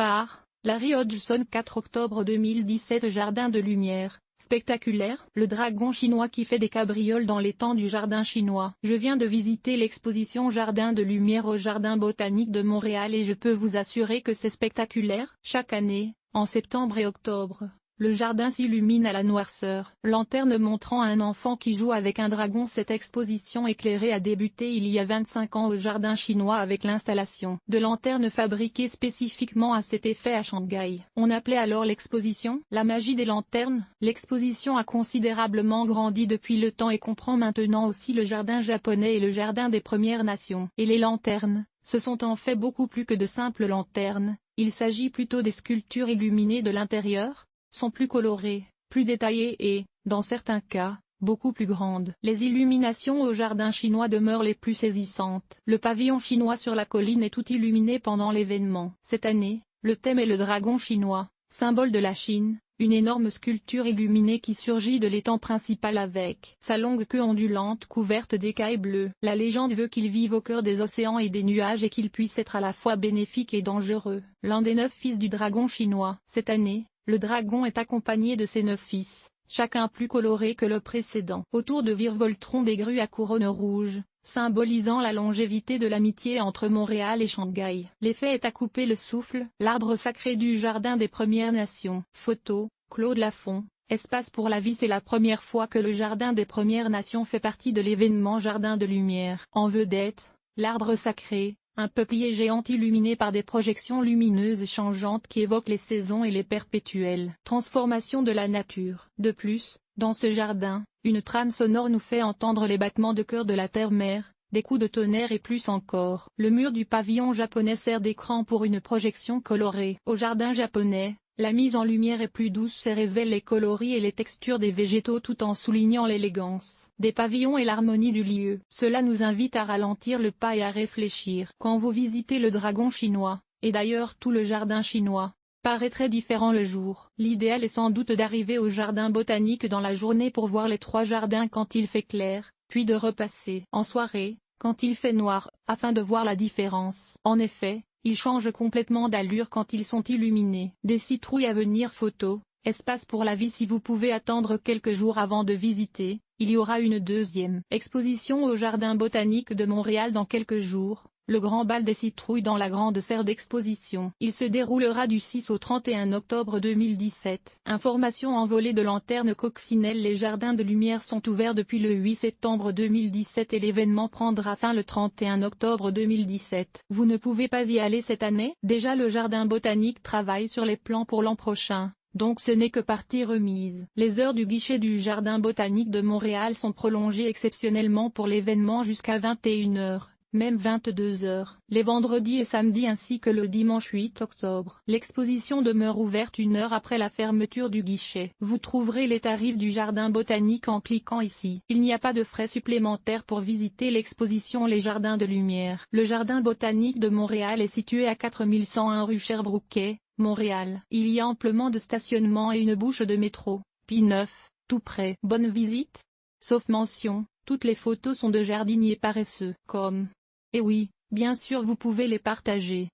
par Larry Hodgson. 4 octobre 2017. Jardin de lumière, spectaculaire. Le dragon chinois qui fait des cabrioles dans les temps du jardin chinois. Je viens de visiter l'exposition Jardin de lumière au Jardin botanique de Montréal et je peux vous assurer que c'est spectaculaire. Chaque année, en septembre et octobre, le jardin s'illumine à la noirceur. Lanterne montrant un enfant qui joue avec un dragon. Cette exposition éclairée a débuté il y a 25 ans au jardin chinois avec l'installation de lanternes fabriquées spécifiquement à cet effet à Shanghai. On appelait alors l'exposition « La magie des lanternes ». L'exposition a considérablement grandi depuis le temps et comprend maintenant aussi le jardin japonais et le jardin des Premières Nations. Et les lanternes, ce sont en fait beaucoup plus que de simples lanternes, il s'agit plutôt des sculptures illuminées de l'intérieur, sont plus colorées, plus détaillées et, dans certains cas, beaucoup plus grandes. Les illuminations au jardin chinois demeurent les plus saisissantes. Le pavillon chinois sur la colline est tout illuminé pendant l'événement. Cette année, le thème est le dragon chinois, symbole de la Chine, une énorme sculpture illuminée qui surgit de l'étang principal avec sa longue queue ondulante couverte d'écailles bleues. La légende veut qu'il vive au cœur des océans et des nuages et qu'il puisse être à la fois bénéfique et dangereux. L'un des 9 fils du dragon chinois. Cette année, le dragon est accompagné de ses 9 fils, chacun plus coloré que le précédent. Autour de virevolteront des grues à couronne rouge, symbolisant la longévité de l'amitié entre Montréal et Shanghai. L'effet est à couper le souffle. L'arbre sacré du jardin des Premières Nations. Photo, Claude Lafont. Espace pour la vie. C'est la première fois que le jardin des Premières Nations fait partie de l'événement Jardin de lumière. En vedette, l'arbre sacré, un peuplier géant illuminé par des projections lumineuses changeantes qui évoquent les saisons et les perpétuelles transformations de la nature. De plus, dans ce jardin, une trame sonore nous fait entendre les battements de cœur de la terre-mère, des coups de tonnerre et plus encore. Le mur du pavillon japonais sert d'écran pour une projection colorée. Au jardin japonais, la mise en lumière est plus douce et révèle les coloris et les textures des végétaux tout en soulignant l'élégance des pavillons et l'harmonie du lieu. Cela nous invite à ralentir le pas et à réfléchir. Quand vous visitez le dragon chinois, et d'ailleurs tout le jardin chinois, paraît très différent le jour. L'idéal est sans doute d'arriver au jardin botanique dans la journée pour voir les 3 jardins quand il fait clair, puis de repasser en soirée, quand il fait noir, afin de voir la différence. En effet, ils changent complètement d'allure quand ils sont illuminés. Des citrouilles à venir. Photo, espace pour la vie. Si vous pouvez attendre quelques jours avant de visiter, il y aura une deuxième exposition au Jardin botanique de Montréal dans quelques jours, le Grand Bal des Citrouilles dans la grande serre d'exposition. Il se déroulera du 6 au 31 octobre 2017. Information en volée de lanterne coccinelle. Les Jardins de lumière sont ouverts depuis le 8 septembre 2017 et l'événement prendra fin le 31 octobre 2017. Vous ne pouvez pas y aller cette année? Déjà le Jardin botanique travaille sur les plans pour l'an prochain. Donc ce n'est que partie remise. Les heures du guichet du Jardin botanique de Montréal sont prolongées exceptionnellement pour l'événement jusqu'à 21 h, même 22 h, les vendredis et samedis ainsi que le dimanche 8 octobre. L'exposition demeure ouverte 1 heure après la fermeture du guichet. Vous trouverez les tarifs du Jardin botanique en cliquant ici. Il n'y a pas de frais supplémentaires pour visiter l'exposition Les Jardins de lumière. Le Jardin botanique de Montréal est situé à 4101 rue Sherbrooke, Montréal. Il y a amplement de stationnement et une bouche de métro, P9, tout près. Bonne visite. Sauf mention, toutes les photos sont de jardiniers paresseux. Et oui, bien sûr vous pouvez les partager.